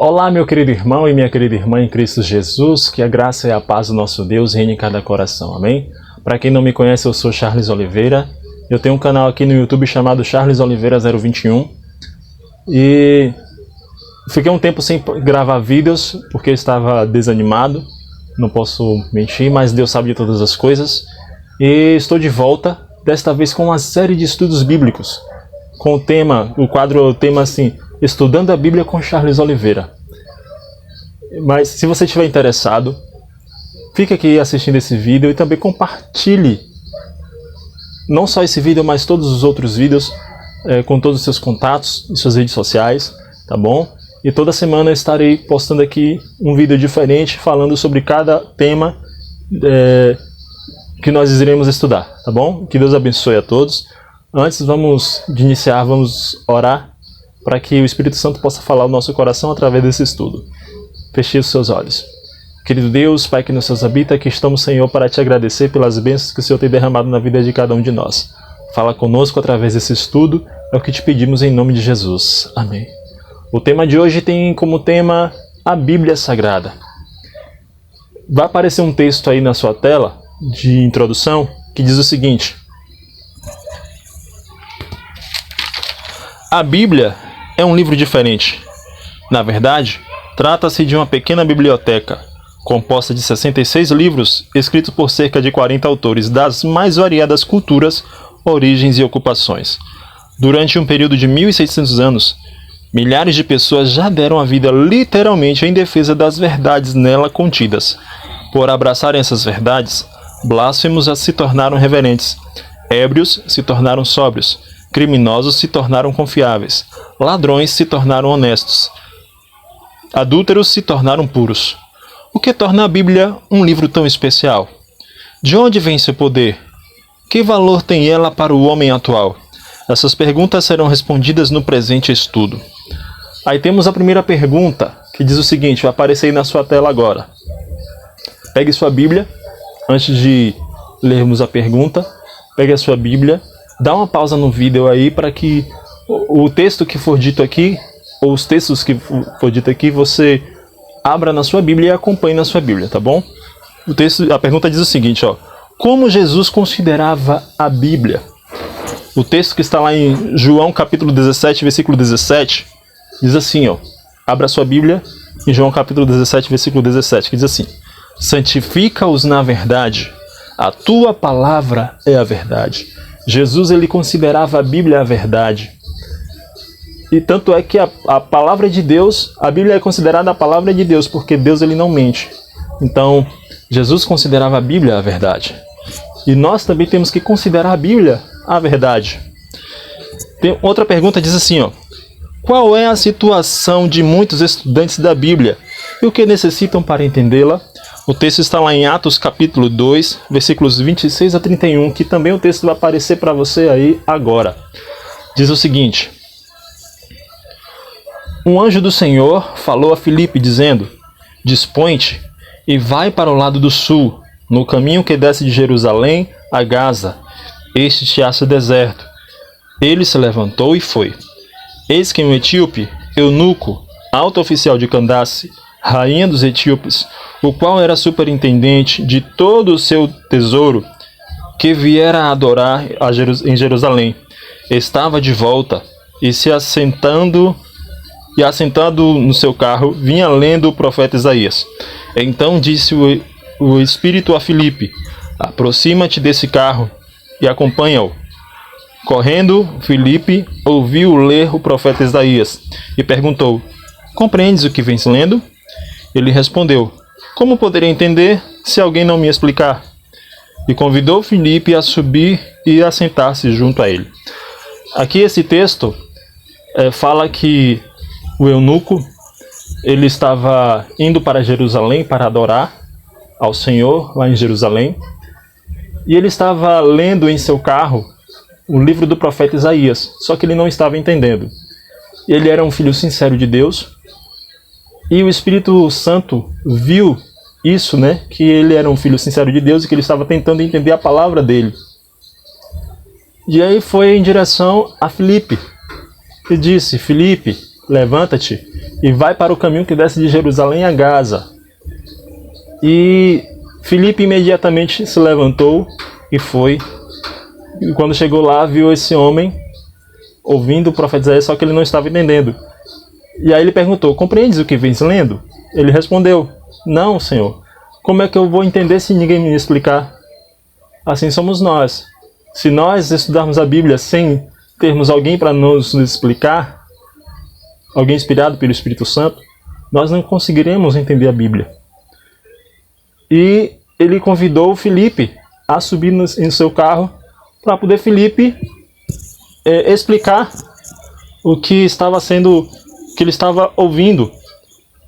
Olá, meu querido irmão e minha querida irmã em Cristo Jesus, que a graça e a paz do nosso Deus reine em cada coração, amém? Para quem não me conhece, eu sou Charles Oliveira, eu tenho um canal aqui no YouTube chamado Charles Oliveira 021 e fiquei um tempo sem gravar vídeos porque eu estava desanimado, não posso mentir, mas Deus sabe de todas as coisas e estou de volta, desta vez com uma série de estudos bíblicos, com o tema assim, Estudando a Bíblia com Charles Oliveira. Mas se você estiver interessado, fique aqui assistindo esse vídeo e também compartilhe não só esse vídeo, mas todos os outros vídeos com todos os seus contatos e suas redes sociais, tá bom? E toda semana eu estarei postando aqui um vídeo diferente falando sobre cada tema que nós iremos estudar, tá bom? Que Deus abençoe a todos. Antes de iniciar, vamos orar para que o Espírito Santo possa falar ao nosso coração através desse estudo. Feche os seus olhos. Querido Deus, Pai que nos céus habita, aqui estamos, Senhor, para te agradecer pelas bênçãos que o Senhor tem derramado na vida de cada um de nós. Fala conosco através desse estudo, é o que te pedimos em nome de Jesus. Amém. O tema de hoje tem como tema a Bíblia Sagrada. Vai aparecer um texto aí na sua tela de introdução que diz o seguinte: a Bíblia é um livro diferente. Na verdade, trata-se de uma pequena biblioteca, composta de 66 livros, escritos por cerca de 40 autores das mais variadas culturas, origens e ocupações. Durante um período de 1.600 anos, milhares de pessoas já deram a vida literalmente em defesa das verdades nela contidas. Por abraçarem essas verdades, blasfemos se tornaram reverentes, ébrios se tornaram sóbrios, criminosos se tornaram confiáveis, ladrões se tornaram honestos, adúlteros se tornaram puros. O que torna a Bíblia um livro tão especial? De onde vem seu poder? Que valor tem ela para o homem atual? Essas perguntas serão respondidas no presente estudo. Aí temos a primeira pergunta, que diz o seguinte, vai aparecer aí na sua tela agora. Pegue sua Bíblia, antes de lermos a pergunta, pegue a sua Bíblia, dá uma pausa no vídeo aí para que o texto que for dito aqui, ou os textos que for dito aqui, você abra na sua Bíblia e acompanhe na sua Bíblia, tá bom? A pergunta diz o seguinte, ó: como Jesus considerava a Bíblia? O texto que está lá em João capítulo 17, versículo 17, diz assim, ó, abra sua Bíblia em João capítulo 17, versículo 17, que diz assim: santifica-os na verdade, a tua palavra é a verdade. Jesus, ele considerava a Bíblia a verdade. E tanto é que a palavra de Deus, a Bíblia é considerada a palavra de Deus, porque Deus, ele não mente. Então, Jesus considerava a Bíblia a verdade. E nós também temos que considerar a Bíblia a verdade. Tem outra pergunta, diz assim, ó: qual é a situação de muitos estudantes da Bíblia e o que necessitam para entendê-la? O texto está lá em Atos capítulo 2, versículos 26 a 31, que também o texto vai aparecer para você aí agora. Diz o seguinte: um anjo do Senhor falou a Filipe, dizendo: dispõe-te e vai para o lado do sul, no caminho que desce de Jerusalém a Gaza. Este te acha deserto. Ele se levantou e foi. Eis que um etíope, eunuco, alto oficial de Candace, rainha dos etíopes, o qual era superintendente de todo o seu tesouro, que viera a adorar em Jerusalém, estava de volta e assentado no seu carro, vinha lendo o profeta Isaías. Então disse o Espírito a Filipe: aproxima-te desse carro e acompanha-o. Correndo, Filipe ouviu ler o profeta Isaías e perguntou: compreendes o que vens lendo? Ele respondeu: como poderia entender se alguém não me explicar? E convidou Filipe a subir e a sentar-se junto a ele. Aqui esse texto fala que o eunuco, ele estava indo para Jerusalém para adorar ao Senhor lá em Jerusalém. E ele estava lendo em seu carro o livro do profeta Isaías, só que ele não estava entendendo. Ele era um filho sincero de Deus, e o Espírito Santo viu isso, né? Que ele era um filho sincero de Deus e que ele estava tentando entender a palavra dele. E aí foi em direção a Filipe e disse: Filipe, levanta-te e vai para o caminho que desce de Jerusalém a Gaza. E Filipe imediatamente se levantou e foi. E quando chegou lá, viu esse homem ouvindo o profeta Isaías, só que ele não estava entendendo. E aí ele perguntou: compreendes o que vens lendo? Ele respondeu: não, Senhor. Como é que eu vou entender se ninguém me explicar? Assim somos nós. Se nós estudarmos a Bíblia sem termos alguém para nos explicar, alguém inspirado pelo Espírito Santo, nós não conseguiremos entender a Bíblia. E ele convidou Filipe a subir em seu carro para poder Filipe explicar o que estava sendo, que ele estava ouvindo,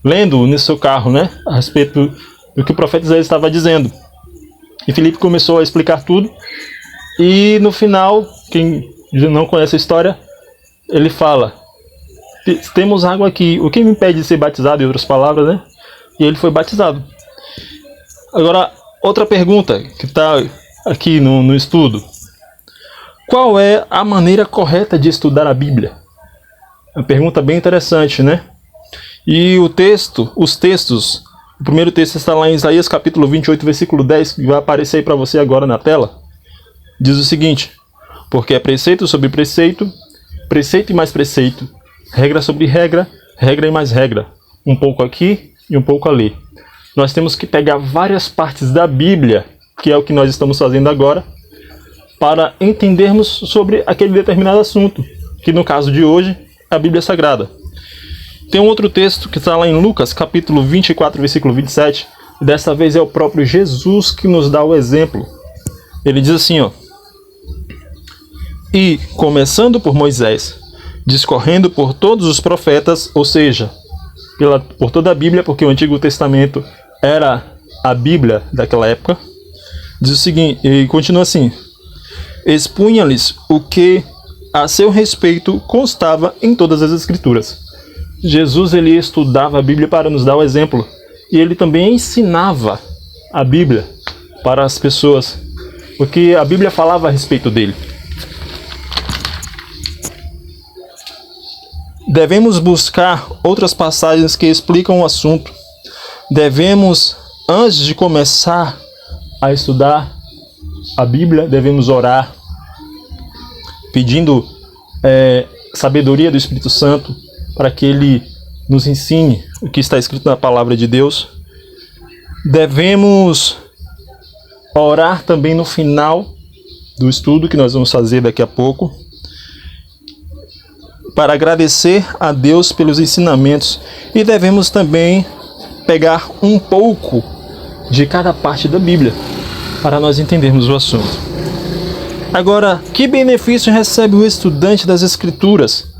lendo no seu carro, né, a respeito do que o profeta Isaías estava dizendo. E Filipe começou a explicar tudo. E no final, quem não conhece a história, ele fala: temos água aqui, o que me impede de ser batizado? Em outras palavras, né? E ele foi batizado. Agora, outra pergunta que está aqui no estudo: qual é a maneira correta de estudar a Bíblia? É uma pergunta bem interessante, né? E os textos, o primeiro texto está lá em Isaías capítulo 28, versículo 10, que vai aparecer aí para você agora na tela. Diz o seguinte: porque é preceito sobre preceito, preceito e mais preceito, regra sobre regra, regra e mais regra, um pouco aqui e um pouco ali. Nós temos que pegar várias partes da Bíblia, que é o que nós estamos fazendo agora, para entendermos sobre aquele determinado assunto, que no caso de hoje é a Bíblia Sagrada. Tem um outro texto que está lá em Lucas, capítulo 24, versículo 27, e dessa vez é o próprio Jesus que nos dá o exemplo. Ele diz assim, ó: e, começando por Moisés, discorrendo por todos os profetas, ou seja, por toda a Bíblia, porque o Antigo Testamento era a Bíblia daquela época, diz o seguinte, e continua assim: expunha-lhes o que a seu respeito constava em todas as Escrituras. Jesus, ele estudava a Bíblia para nos dar o exemplo, e ele também ensinava a Bíblia para as pessoas, porque a Bíblia falava a respeito dele. Devemos buscar outras passagens que explicam o assunto. Devemos, antes de começar a estudar a Bíblia, devemos orar, pedindo sabedoria do Espírito Santo, para que ele nos ensine o que está escrito na palavra de Deus. Devemos orar também no final do estudo, que nós vamos fazer daqui a pouco, para agradecer a Deus pelos ensinamentos, e devemos também pegar um pouco de cada parte da Bíblia para nós entendermos o assunto. Agora, que benefício recebe o estudante das Escrituras?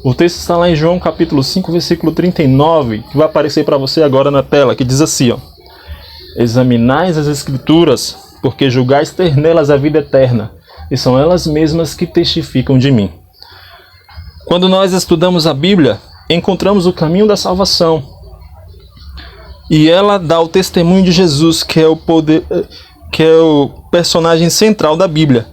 O texto está lá em João capítulo 5, versículo 39, que vai aparecer para você agora na tela, que diz assim, ó: examinais as Escrituras, porque julgais ter nelas a vida eterna, e são elas mesmas que testificam de mim. Quando nós estudamos a Bíblia, encontramos o caminho da salvação. E ela dá o testemunho de Jesus, que é o personagem central da Bíblia.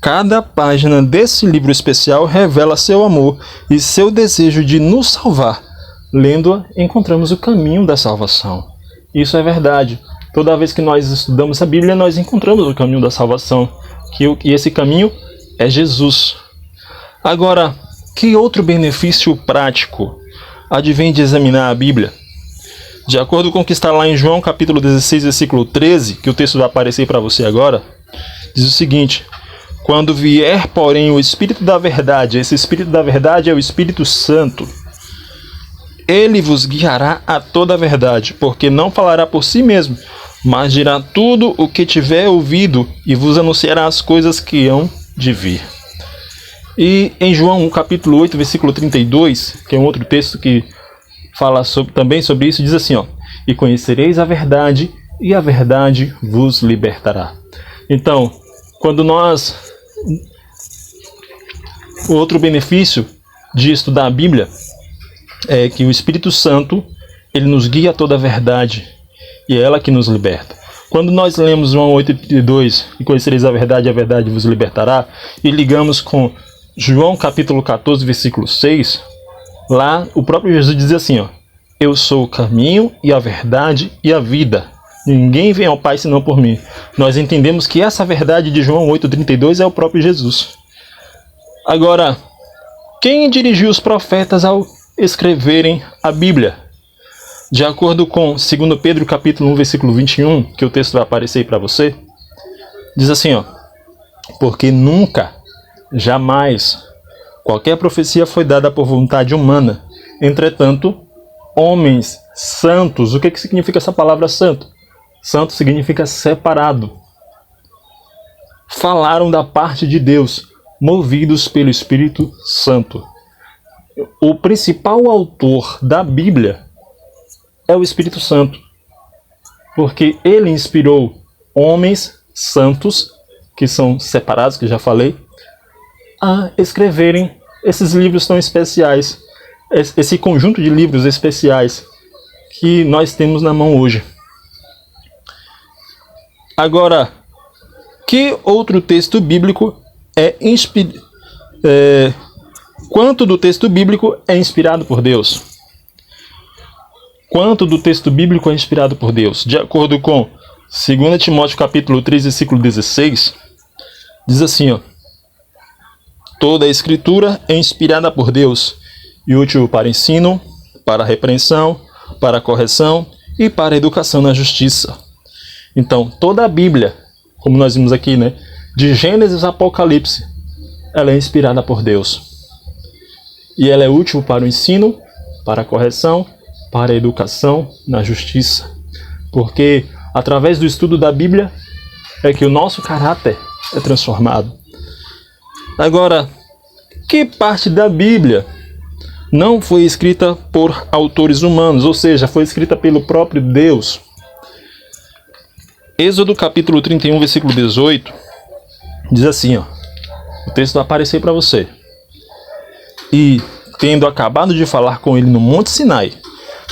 Cada página desse livro especial revela seu amor e seu desejo de nos salvar. Lendo-a, encontramos o caminho da salvação. Isso é verdade. Toda vez que nós estudamos a Bíblia, nós encontramos o caminho da salvação. E esse caminho é Jesus. Agora, que outro benefício prático advém de examinar a Bíblia? De acordo com o que está lá em João capítulo 16, versículo 13, que o texto vai aparecer para você agora, diz o seguinte: quando vier, porém, o Espírito da Verdade, esse Espírito da Verdade é o Espírito Santo, ele vos guiará a toda a verdade, porque não falará por si mesmo, mas dirá tudo o que tiver ouvido e vos anunciará as coisas que hão de vir. E em João capítulo 8, versículo 32, que é um outro texto que fala também sobre isso, diz assim, ó: e conhecereis a verdade, e a verdade vos libertará. Então, quando nós... O outro benefício de estudar a Bíblia é que o Espírito Santo, ele nos guia a toda a verdade, e é ela que nos liberta. Quando nós lemos João 8,32, e conhecereis a verdade vos libertará, e ligamos com João capítulo 14, versículo 6, Lá o próprio Jesus diz assim, ó: eu sou o caminho e a verdade e a vida. Ninguém vem ao Pai senão por mim. Nós entendemos que essa verdade de João 8,32 é o próprio Jesus. Agora, quem dirigiu os profetas ao escreverem a Bíblia? De acordo com 2 Pedro capítulo 1, versículo 21, que o texto vai aparecer aí para você, diz assim, ó: porque nunca, jamais, qualquer profecia foi dada por vontade humana. Entretanto, homens santos. O que significa essa palavra santo? Santo significa separado. Falaram da parte de Deus, movidos pelo Espírito Santo. O principal autor da Bíblia é o Espírito Santo, porque ele inspirou homens santos, que são separados, que já falei, a escreverem esses livros tão especiais, esse conjunto de livros especiais que nós temos na mão hoje. Agora, que outro texto bíblico quanto do texto bíblico é inspirado por Deus? Quanto do texto bíblico é inspirado por Deus? De acordo com 2 Timóteo capítulo 3, versículo 16, diz assim, ó: toda a escritura é inspirada por Deus e útil para ensino, para repreensão, para correção e para educação na justiça. Então, toda a Bíblia, como nós vimos aqui, né, de Gênesis a Apocalipse, ela é inspirada por Deus. E ela é útil para o ensino, para a correção, para a educação na justiça. Porque através do estudo da Bíblia é que o nosso caráter é transformado. Agora, que parte da Bíblia não foi escrita por autores humanos, ou seja, foi escrita pelo próprio Deus? Êxodo capítulo 31, versículo 18, diz assim, ó, o texto vai aparecer para você. E, tendo acabado de falar com ele no Monte Sinai,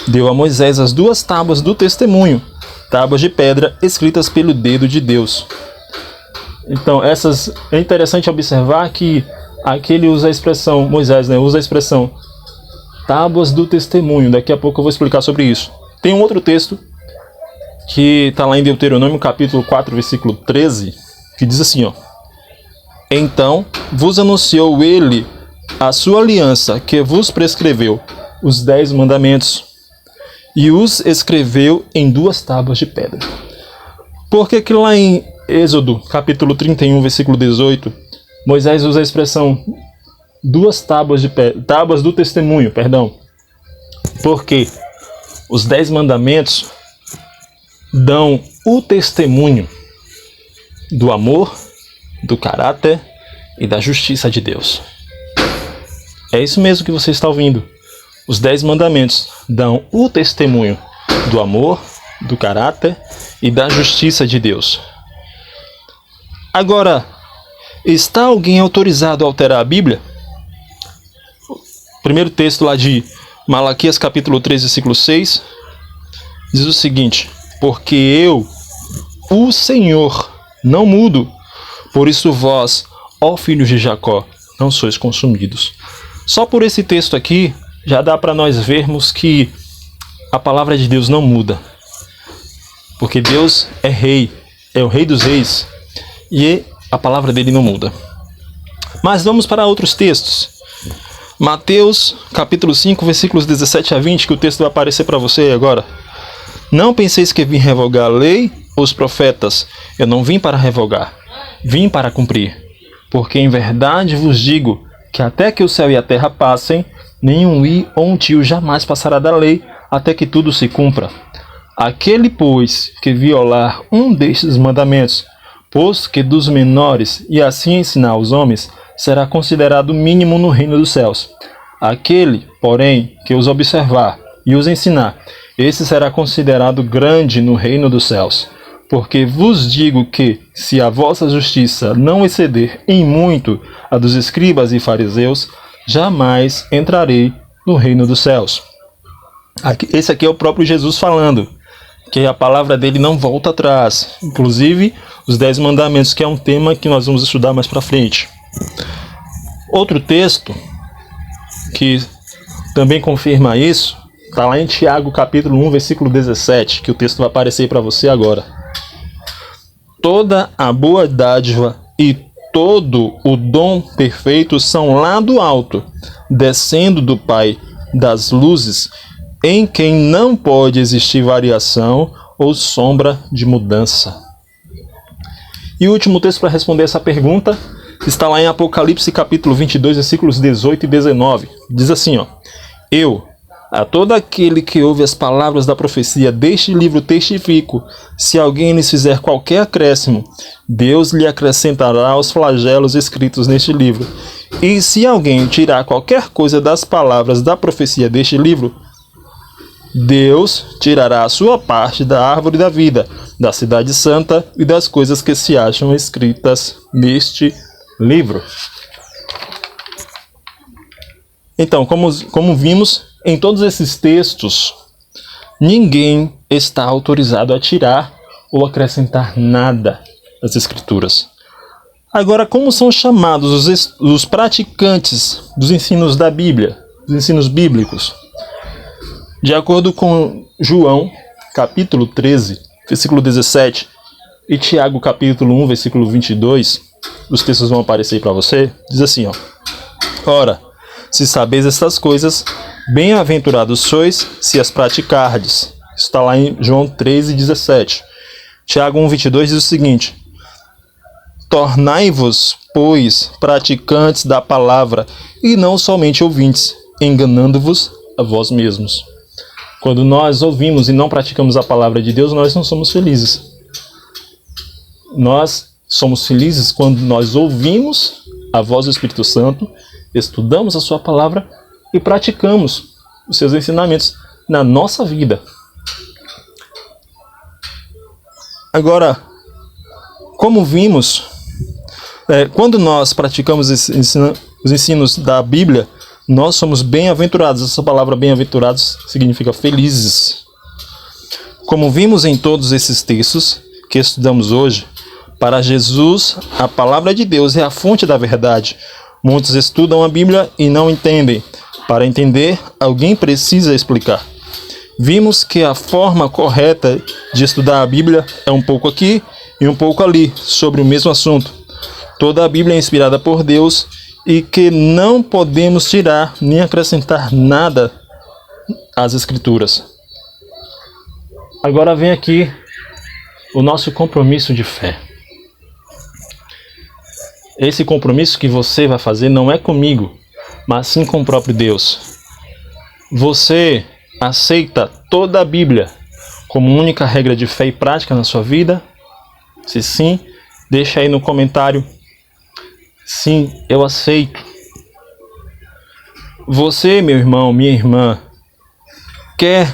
deu a Moisés as 2 tábuas do testemunho, tábuas de pedra escritas pelo dedo de Deus. Então, é interessante observar que aqui ele usa a expressão, Moisés, né, usa a expressão tábuas do testemunho. Daqui a pouco eu vou explicar sobre isso. Tem um outro texto que está lá em Deuteronômio capítulo 4, versículo 13, que diz assim, ó: então vos anunciou ele a sua aliança, que vos prescreveu os 10 mandamentos, e os escreveu em 2 tábuas de pedra. Por que lá em Êxodo capítulo 31, versículo 18, Moisés usa a expressão 2 tábuas de pedra, tábuas do testemunho, perdão? Porque os 10 mandamentos dão o testemunho do amor, do caráter e da justiça de Deus. É isso mesmo que você está ouvindo. Os 10 mandamentos dão o testemunho do amor, do caráter e da justiça de Deus. Agora, está alguém autorizado a alterar a Bíblia? O primeiro texto lá de Malaquias capítulo 3, versículo 6, diz o seguinte: porque eu, o Senhor, não mudo, por isso vós, ó filhos de Jacó, não sois consumidos. Só por esse texto aqui, já dá para nós vermos que a palavra de Deus não muda. Porque Deus é rei, é o rei dos reis, e a palavra dele não muda. Mas vamos para outros textos. Mateus capítulo 5, versículos 17 a 20, que o texto vai aparecer para você agora. Não penseis que vim revogar a lei ou os profetas. Eu não vim para revogar, vim para cumprir. Porque em verdade vos digo que até que o céu e a terra passem, nenhum i ou um tio jamais passará da lei, até que tudo se cumpra. Aquele, pois, que violar um destes mandamentos, posto que dos menores, e assim ensinar aos homens, será considerado mínimo no reino dos céus. Aquele, porém, que os observar e os ensinar, esse será considerado grande no reino dos céus. Porque vos digo que, se a vossa justiça não exceder em muito a dos escribas e fariseus, jamais entrarei no reino dos céus. Esse aqui é o próprio Jesus falando, que a palavra dele não volta atrás. Inclusive, os 10 mandamentos, que é um tema que nós vamos estudar mais para frente. Outro texto que também confirma isso, está lá em Tiago capítulo 1, versículo 17, que o texto vai aparecer para você agora. Toda a boa dádiva e todo o dom perfeito são lá do alto, descendo do Pai das luzes, em quem não pode existir variação ou sombra de mudança. E o último texto para responder essa pergunta está lá em Apocalipse capítulo 22, versículos 18 e 19. Diz assim, Eu, a todo aquele que ouve as palavras da profecia deste livro testifico, se alguém lhes fizer qualquer acréscimo, Deus lhe acrescentará os flagelos escritos neste livro. E se alguém tirar qualquer coisa das palavras da profecia deste livro, Deus tirará a sua parte da árvore da vida, da cidade santa e das coisas que se acham escritas neste livro. Então, como vimos, em todos esses textos, ninguém está autorizado a tirar ou acrescentar nada às Escrituras. Agora, como são chamados os praticantes dos ensinos da Bíblia, dos ensinos bíblicos? De acordo com João, capítulo 13, versículo 17, e Tiago, capítulo 1, versículo 22, os textos vão aparecer para você, diz assim, Ora, se sabeis estas coisas, bem-aventurados sois se as praticardes. Isso está lá em João 13, 17. Tiago 1, 22 diz o seguinte: Tornai-vos, pois, praticantes da palavra, e não somente ouvintes, enganando-vos a vós mesmos. Quando nós ouvimos e não praticamos a palavra de Deus, nós não somos felizes. Nós somos felizes quando nós ouvimos a voz do Espírito Santo, estudamos a sua palavra e praticamos os seus ensinamentos na nossa vida. Agora, como vimos, quando nós praticamos os ensinos da Bíblia, nós somos bem-aventurados. Essa palavra bem-aventurados significa felizes. Como vimos em todos esses textos que estudamos hoje, para Jesus, a palavra de Deus é a fonte da verdade. Muitos estudam a Bíblia e não entendem. Para entender, alguém precisa explicar. Vimos que a forma correta de estudar a Bíblia é um pouco aqui e um pouco ali, sobre o mesmo assunto. Toda a Bíblia é inspirada por Deus e que não podemos tirar nem acrescentar nada às Escrituras. Agora vem aqui o nosso compromisso de fé. Esse compromisso que você vai fazer não é comigo, mas sim com o próprio Deus. Você aceita toda a Bíblia como única regra de fé e prática na sua vida? Se sim, deixa aí no comentário. Sim, eu aceito. Você, meu irmão, minha irmã, quer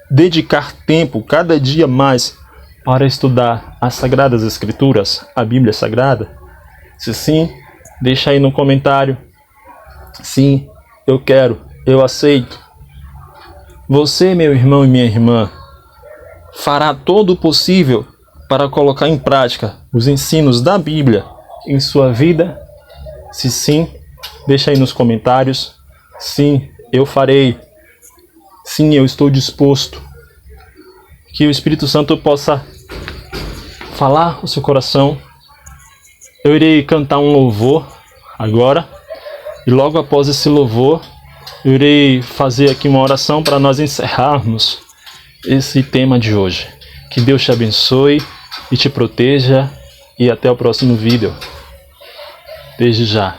dedicar tempo cada dia mais para estudar as Sagradas Escrituras, a Bíblia Sagrada? Se sim, deixa aí no comentário. Sim, eu quero, eu aceito. Você, meu irmão e minha irmã, fará todo o possível para colocar em prática os ensinos da Bíblia em sua vida? Se sim, deixa aí nos comentários. Sim, eu farei. Sim, eu estou disposto. Que o Espírito Santo possa falar o seu coração. Eu irei cantar um louvor agora. E logo após esse louvor, eu irei fazer aqui uma oração para nós encerrarmos esse tema de hoje. Que Deus te abençoe e te proteja. E até o próximo vídeo. Desde já.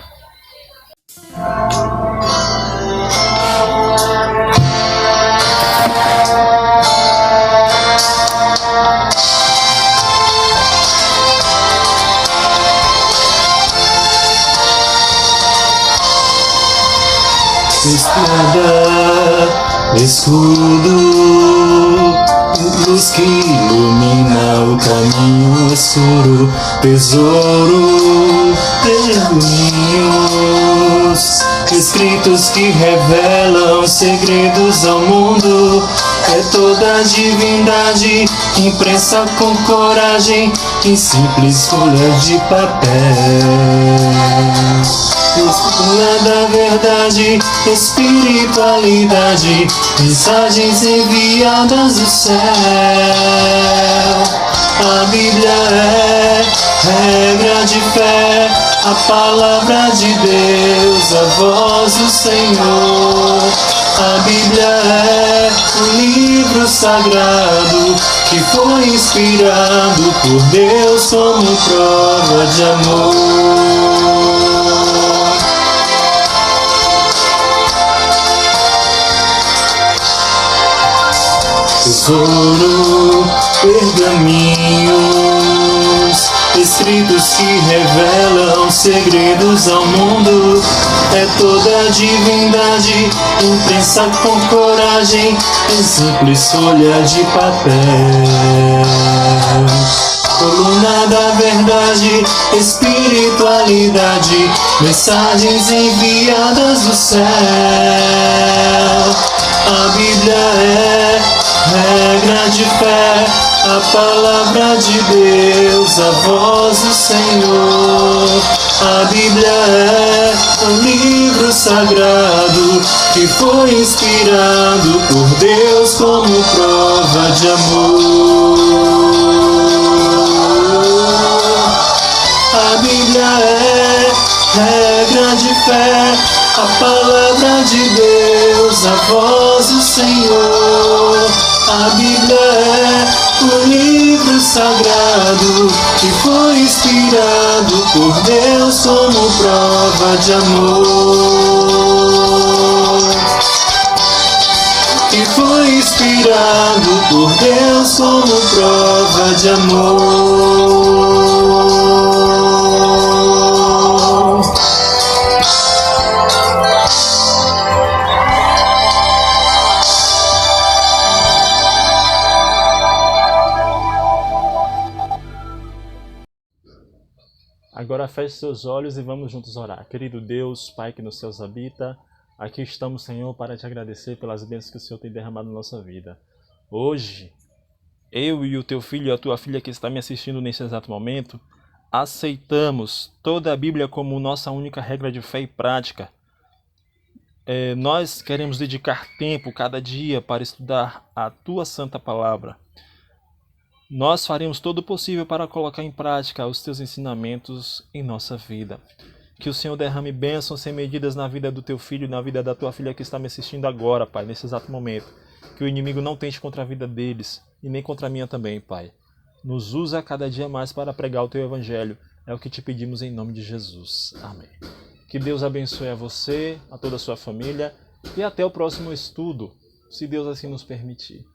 Espada, escudo, luz que ilumina o caminho escuro, tesouro, pergaminhos escritos que revelam segredos ao mundo. É toda a divindade impressa com coragem em simples folhas de papel. da verdade, espiritualidade, mensagens enviadas do céu. A Bíblia é regra de fé, a palavra de Deus, a voz do Senhor. A Bíblia é um livro sagrado que foi inspirado por Deus como prova de amor. Tesouro, pergaminhos, escritos que revelam segredos ao mundo. É toda divindade, imprensa com coragem, em simples folha de papel. Coluna da verdade, espiritualidade, mensagens enviadas do céu. A Bíblia é regra de fé, a palavra de Deus, a voz do Senhor. A Bíblia é um livro sagrado que foi inspirado por Deus como prova de amor. A Bíblia é regra de fé, a palavra de Deus, a voz do Senhor. A Bíblia é um livro sagrado que foi inspirado por Deus como prova de amor. Que foi inspirado por Deus como prova de amor. Agora feche seus olhos e vamos juntos orar. Querido Deus, Pai que nos céus habita, aqui estamos, Senhor, para te agradecer pelas bênçãos que o Senhor tem derramado na nossa vida. Hoje, eu e o teu filho e a tua filha que está me assistindo nesse exato momento, aceitamos toda a Bíblia como nossa única regra de fé e prática. Nós queremos dedicar tempo cada dia para estudar a tua santa palavra. Nós faremos todo o possível para colocar em prática os teus ensinamentos em nossa vida. Que o Senhor derrame bênçãos sem medidas na vida do teu filho e na vida da tua filha que está me assistindo agora, Pai, nesse exato momento. Que o inimigo não tente contra a vida deles e nem contra a minha também, Pai. Nos usa cada dia mais para pregar o teu evangelho. É o que te pedimos em nome de Jesus. Amém. Que Deus abençoe a você, a toda a sua família e até o próximo estudo, se Deus assim nos permitir.